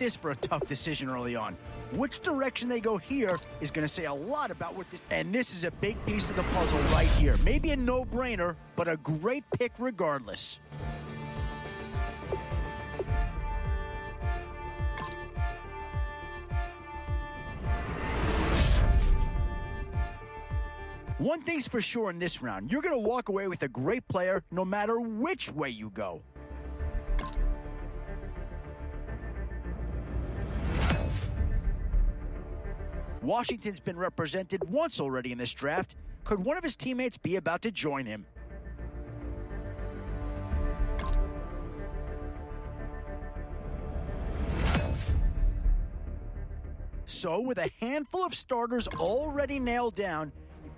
this for a tough decision early on? Which direction they go here is going to say a lot about what this... And this is a big piece of the puzzle right here. Maybe a no-brainer, but a great pick regardless. One thing's for sure in this round, you're going to walk away with a great player no matter which way you go. Washington's been represented once already in this draft. Could one of his teammates be about to join him? So, with a handful of starters already nailed down,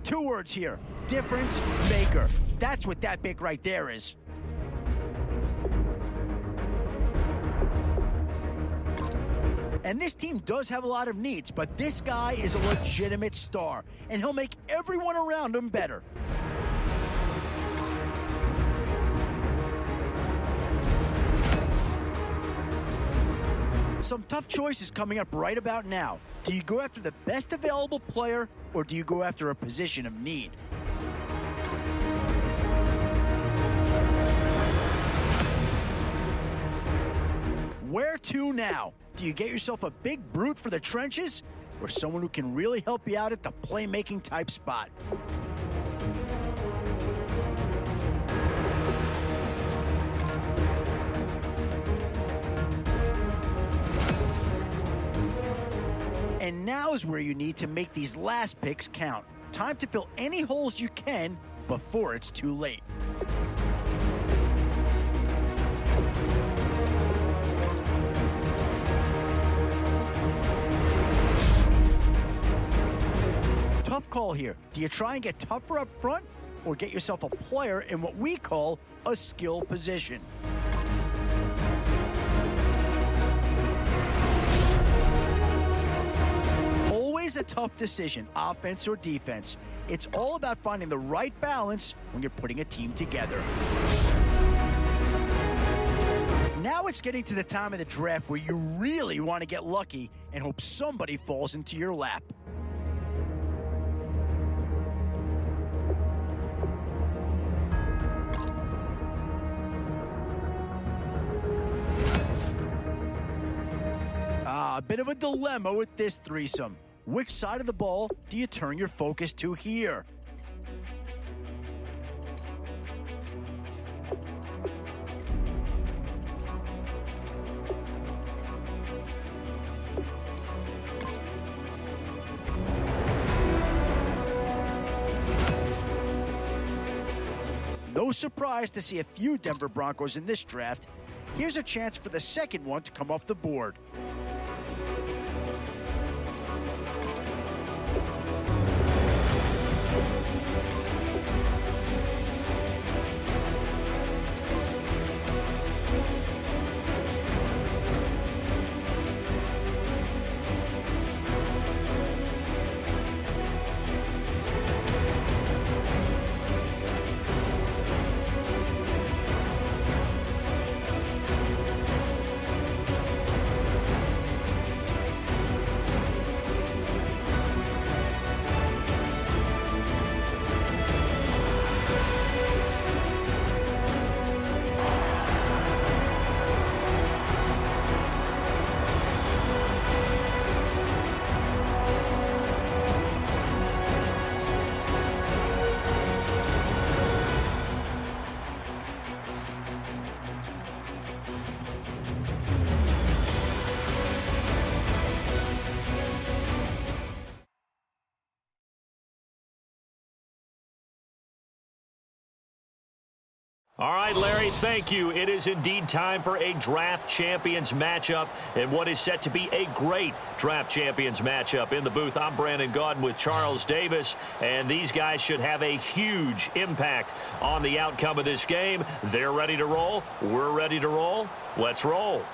2 words here: difference maker. That's what that pick right there is. And this team does have a lot of needs, but this guy is a legitimate star, and he'll make everyone around him better. Some tough choices coming up right about now. Do you go after the best available player, or do you go after a position of need? Where to now? Do you get yourself a big brute for the trenches, or someone who can really help you out at the playmaking type spot? And now is where you need to make these last picks count. Time to fill any holes you can before it's too late. Tough call here. Do you try and get tougher up front, or get yourself a player in what we call a skill position? Always a tough decision, offense or defense. It's all about finding the right balance when you're putting a team together. Now it's getting to the time of the draft where you really want to get lucky and hope somebody falls into your lap. A bit of a dilemma with this threesome. Which side of the ball do you turn your focus to here? No surprise to see a few Denver Broncos in this draft. Here's a chance for the second one to come off the board. All right, Larry, thank you. It is indeed time for a draft champions matchup and what is set to be a great draft champions matchup. In the booth, I'm Brandon Gaudin with Charles Davis, and these guys should have a huge impact on the outcome of this game. They're ready to roll. We're ready to roll. Let's roll.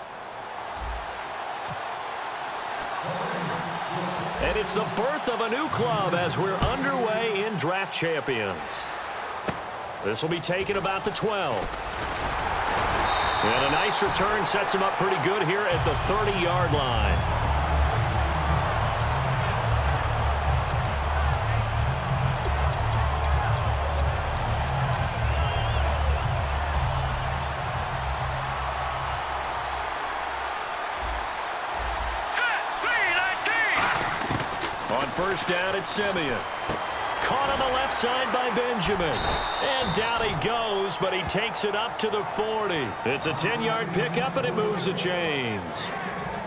And it's the birth of a new club as we're underway in draft champions. This will be taken about the 12. And a nice return sets him up pretty good here at the 30-yard line. On first down, it's Simeon. Caught on the left side by Benjamin. And down he goes, but he takes it up to the 40. It's a 10-yard pickup, and it moves the chains.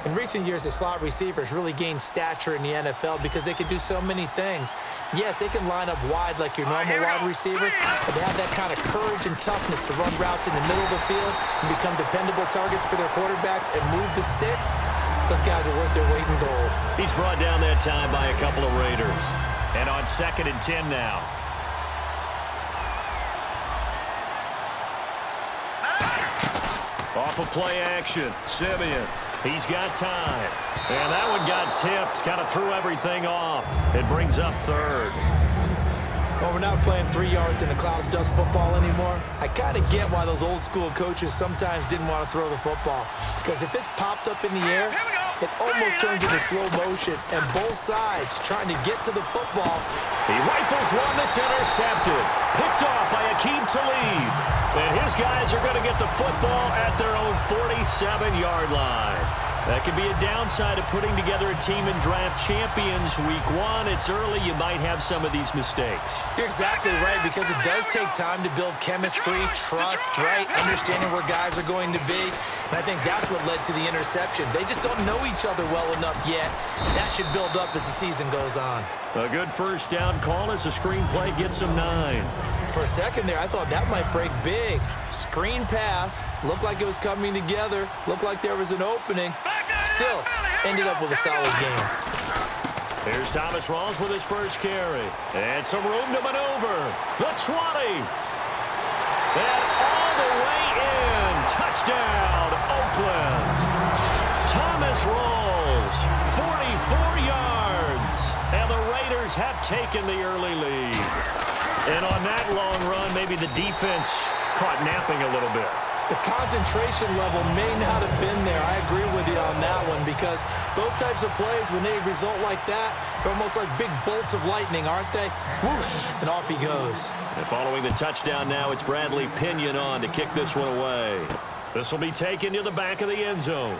In recent years, the slot receivers really gained stature in the NFL because they can do so many things. Yes, they can line up wide like your normal wide receiver, but they have that kind of courage and toughness to run routes in the middle of the field and become dependable targets for their quarterbacks and move the sticks. Those guys are worth their weight in gold. He's brought down that time by a couple of Raiders. And on 2nd and 10 now. Off of play action, Simeon. He's got time. And that one got tipped, kind of threw everything off. It brings up 3rd. Well, we're not playing 3 yards in the cloud of dust football anymore. I kind of get why those old school coaches sometimes didn't want to throw the football. Because if it's popped up in the air, it almost turns into slow motion. And both sides trying to get to the football. He rifles one that's intercepted. Picked off by Akeem Talib. And his guys are going to get the football at their own 47-yard line. That could be a downside of putting together a team in draft champions week 1. It's early. You might have some of these mistakes. You're exactly right, because it does take time to build chemistry, trust, right? Understanding where guys are going to be. And I think that's what led to the interception. They just don't know each other well enough yet. That should build up as the season goes on. A good first down call as the screenplay gets him 9. For a second there, I thought that might break big. Screen pass. Looked like it was coming together. Looked like there was an opening. Still, ended up with a solid game. Here's Thomas Rawls with his first carry. And some room to maneuver. The 20. And all the way in. Touchdown, Oakland. Thomas Rawls, 44 yards. And the Raiders have taken the early lead. And on that long run, maybe the defense caught napping a little bit. The concentration level may not have been there. I agree with you on that one, because those types of plays, when they result like that, they're almost like big bolts of lightning, aren't they? Whoosh, and off he goes. And following the touchdown now, it's Bradley Pinion on to kick this one away. This will be taken to the back of the end zone.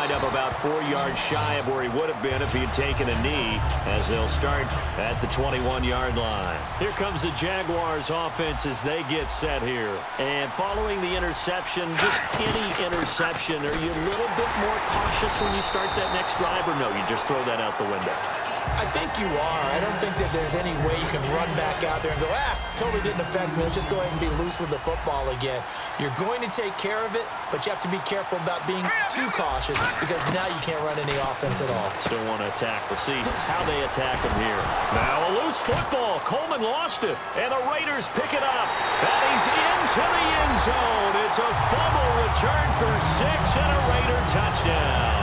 Up about 4 yards shy of where he would have been if he had taken a knee, as they'll start at the 21-yard line. Here comes the Jaguars offense as they get set here. And following the interception, just any interception, are you a little bit more cautious when you start that next drive, or no, you just throw that out the window? I think you are. I don't think that there's any way you can run back out there and go, totally didn't affect me. Let's just go ahead and be loose with the football again. You're going to take care of it, but you have to be careful about being too cautious, because now you can't run any offense at all. Still want to attack. We'll see how they attack him here. Now a loose football. Coleman lost it, and the Raiders pick it up. And he's into the end zone. It's a fumble return for 6 and a Raider touchdown.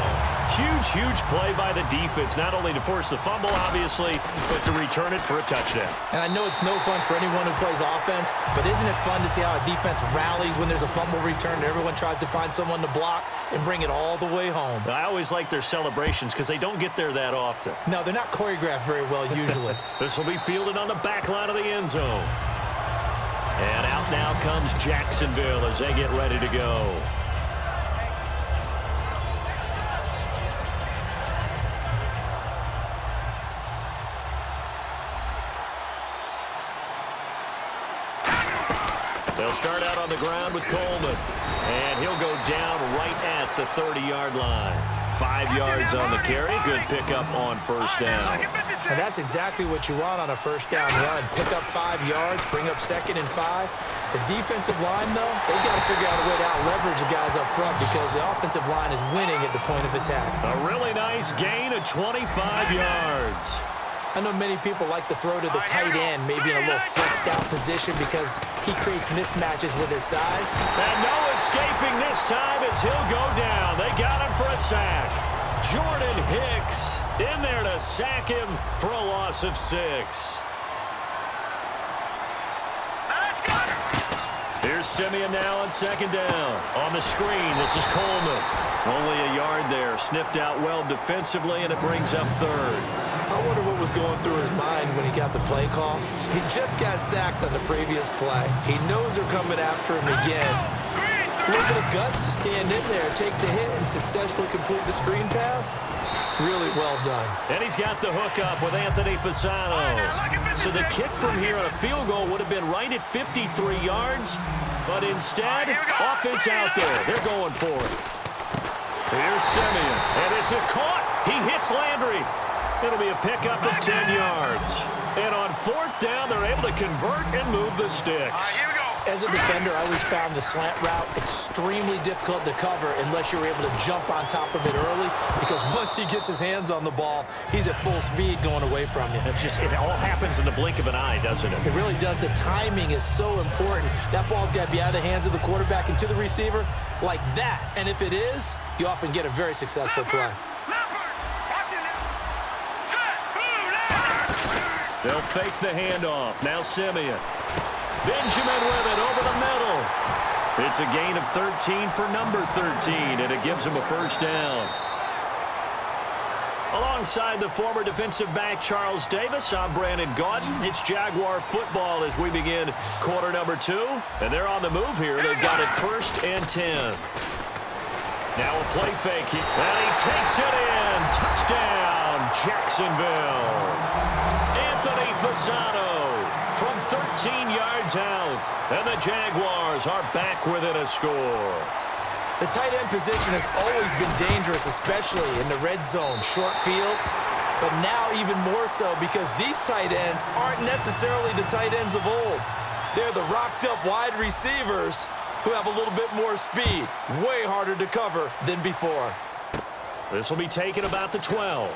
Huge play by the defense, not only to force the fumble, obviously, but to return it for a touchdown. And I know it's no fun for anyone who plays offense, but isn't it fun to see how a defense rallies when there's a fumble return and everyone tries to find someone to block and bring it all the way home? I always like their celebrations because they don't get there that often. No, they're not choreographed very well usually. This will be fielded on the back line of the end zone. And out now comes Jacksonville as they get ready to go. They'll start out on the ground with Coleman. And he'll go down right at the 30-yard line. 5 yards on the carry. Good pickup on first down. And that's exactly what you want on a first down run. Pick up 5 yards, bring up 2nd and 5. The defensive line, though, they've got to figure out a way to out-leverage the guys up front, because the offensive line is winning at the point of attack. A really nice gain of 25 yards. I know many people like to throw to the tight end, maybe in a little flexed out position, because he creates mismatches with his size. And no escaping this time as he'll go down. They got him for a sack. Jordan Hicks in there to sack him for a loss of 6. Here's Simeon now on second down. On the screen, this is Coleman. Only a yard there. Sniffed out well defensively, and it brings up third. I wonder what was going through his mind when he got the play call. He just got sacked on the previous play. He knows they're coming after him again. A little bit of guts to stand in there, take the hit, and successfully complete the screen pass. Really well done. And he's got the hook up with Anthony Fasano. So the kick from here on a field goal would have been right at 53 yards, but instead, offense out there. They're going for it. Here's Simeon, and this is caught. He hits Landry. It'll be a pickup of 10 yards. And on fourth down, they're able to convert and move the sticks. As a defender, I always found the slant route extremely difficult to cover unless you're able to jump on top of it early, because once he gets his hands on the ball, he's at full speed going away from you. It all happens in the blink of an eye, doesn't it? It really does. The timing is so important. That ball's got to be out of the hands of the quarterback and to the receiver like that. And if it is, you often get a very successful play. They'll fake the handoff. Now Simeon. Benjamin with it over the middle. It's a gain of 13 for number 13, and it gives him a first down. Alongside the former defensive back Charles Davis, I'm Brandon Gaudin. It's Jaguar football as we begin quarter number 2. And they're on the move here. They've got it 1st and 10. Now a play fake. And he takes it in. Touchdown, Jacksonville. Anthony Fasano from 13 yards out. And the Jaguars are back within a score. The tight end position has always been dangerous, especially in the red zone, short field. But now even more so because these tight ends aren't necessarily the tight ends of old. They're the rocked-up wide receivers who have a little bit more speed. Way harder to cover than before. This will be taken about the 12.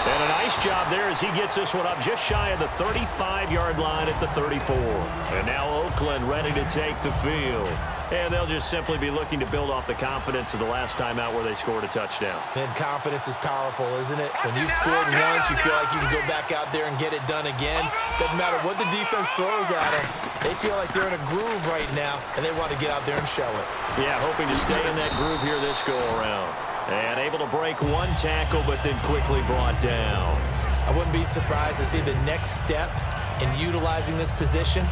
And a nice job there as he gets this one up just shy of the 35-yard line at the 34. And now Oakland ready to take the field. And they'll just simply be looking to build off the confidence of the last time out where they scored a touchdown. And confidence is powerful, isn't it? When you've scored once, you feel like you can go back out there and get it done again. Doesn't matter what the defense throws at them. They feel like they're in a groove right now, and they want to get out there and show it. Yeah, hoping to stay in that groove here this go-around. And able to break one tackle, but then quickly brought down. I wouldn't be surprised to see the next step in utilizing this position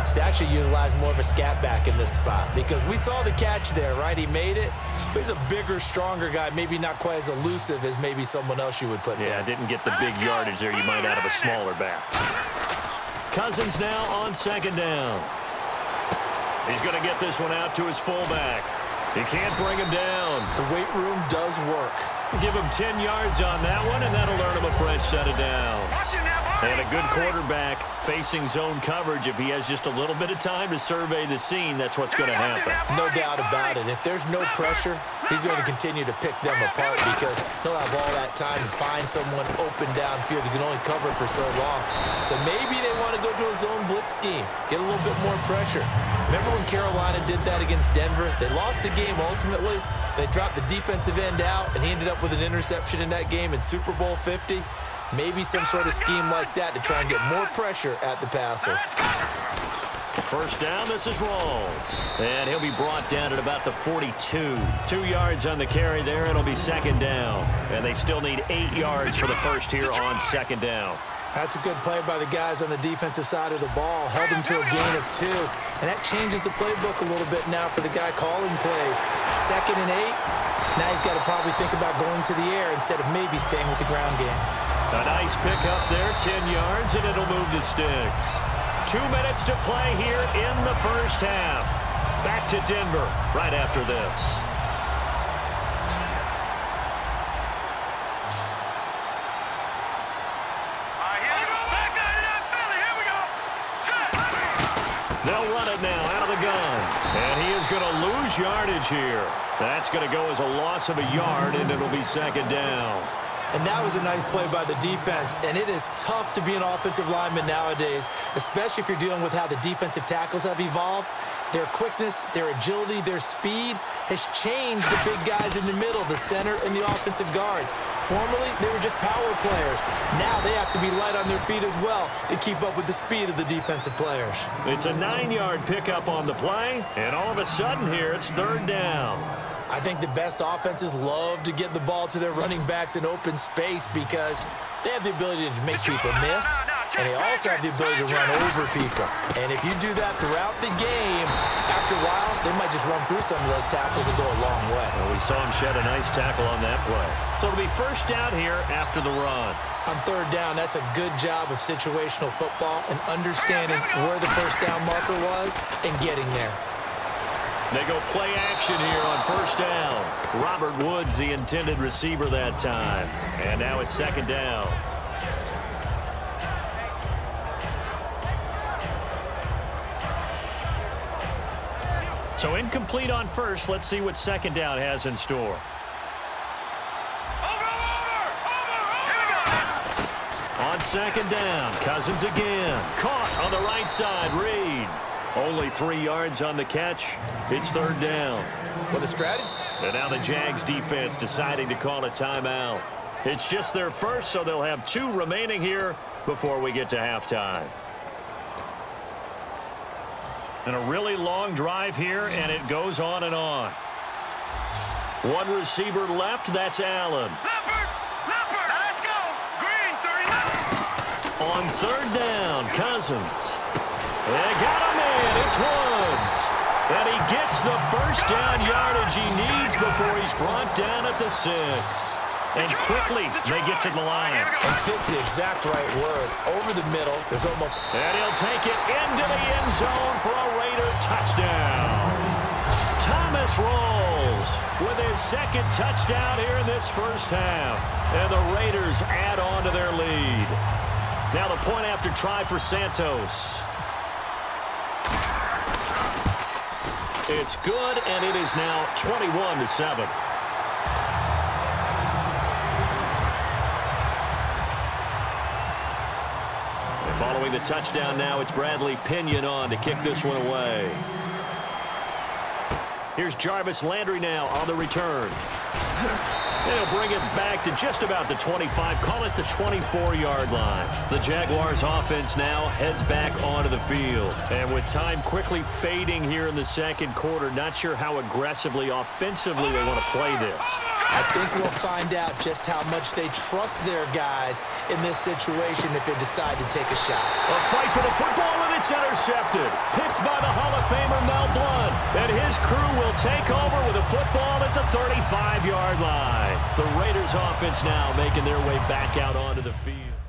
is to actually utilize more of a scat back in this spot, because we saw the catch there, right? He made it, but he's a bigger, stronger guy, maybe not quite as elusive as maybe someone else you would put there. Yeah, didn't get the big yardage there you might out of a smaller back. Cousins now on second down. He's going to get this one out to his fullback. He can't bring him down. The weight room does work. Give him 10 yards on that one, and that'll earn him a fresh set of downs. And a good quarterback facing zone coverage. If he has just a little bit of time to survey the scene, that's what's going to happen. No doubt about it. If there's no pressure, he's going to continue to pick them apart because he'll have all that time to find someone open downfield. He can only cover for so long. So maybe they want to go to a zone blitz scheme, get a little bit more pressure. Remember when Carolina did that against Denver? They lost the game ultimately. They dropped the defensive end out, and he ended up with an interception in that game in Super Bowl 50. Maybe some sort of scheme like that to try and get more pressure at the passer. First down, this is Rawls. And he'll be brought down at about the 42. 2 yards on the carry there, and it'll be second down. And they still need 8 yards for the first here on second down. That's a good play by the guys on the defensive side of the ball. Held him to a gain of 2. And that changes the playbook a little bit now for the guy calling plays. 2nd and 8. Now he's got to probably think about going to the air instead of maybe staying with the ground game. A nice pickup there, 10 yards, and it'll move the sticks. 2 minutes to play here in the first half. Back to Denver right after this. They'll run it now out of the gun. And he is going to lose yardage here. That's going to go as a loss of a yard, and it'll be second down. And that was a nice play by the defense. And it is tough to be an offensive lineman nowadays, especially if you're dealing with how the defensive tackles have evolved. Their quickness, their agility, their speed has changed the big guys in the middle, the center, and the offensive guards. Formerly, they were just power players. Now they have to be light on their feet as well to keep up with the speed of the defensive players. It's a 9-yard pickup on the play, and all of a sudden here, it's third down. I think the best offenses love to get the ball to their running backs in open space because they have the ability to make people miss, and they also have the ability to run over people. And if you do that throughout the game, after a while, they might just run through some of those tackles and go a long way. Well, we saw him shed a nice tackle on that play. So it'll be first down here after the run. On third down, that's a good job of situational football and understanding where the first down marker was and getting there. They go play action here on first down. Robert Woods, the intended receiver that time. And now it's second down. So incomplete on first. Let's see what second down has in store. On second down, Cousins again. Caught on the right side, Reed. Only 3 yards on the catch. It's third down. With a strategy. And now the Jags defense deciding to call a timeout. It's just their first, so they'll have 2 remaining here before we get to halftime. And a really long drive here, and it goes on and on. 1 receiver left, that's Allen. Let's go. Green, 30. On third down, Cousins. They got him in. It's Woods. And he gets the first down yardage he needs before he's brought down at the 6. And quickly, they get to the line. And fits the exact right word. Over the middle, there's almost... And he'll take it into the end zone for a Raider touchdown. Thomas rolls with his second touchdown here in this first half. And the Raiders add on to their lead. Now the point after try for Santos. It's good, and it is now 21-7. Following the touchdown now, it's Bradley Pinion on to kick this one away. Here's Jarvis Landry now on the return. They'll bring it back to just about the 25, call it the 24-yard line. The Jaguars offense now heads back onto the field. And with time quickly fading here in the second quarter, not sure how aggressively, offensively they want to play this. I think we'll find out just how much they trust their guys in this situation if they decide to take a shot. A fight for the football, and it's intercepted. Picked by the Hall of Famer Mel Blount. And his crew will take over with a football at the 35-yard line. The Raiders offense now making their way back out onto the field.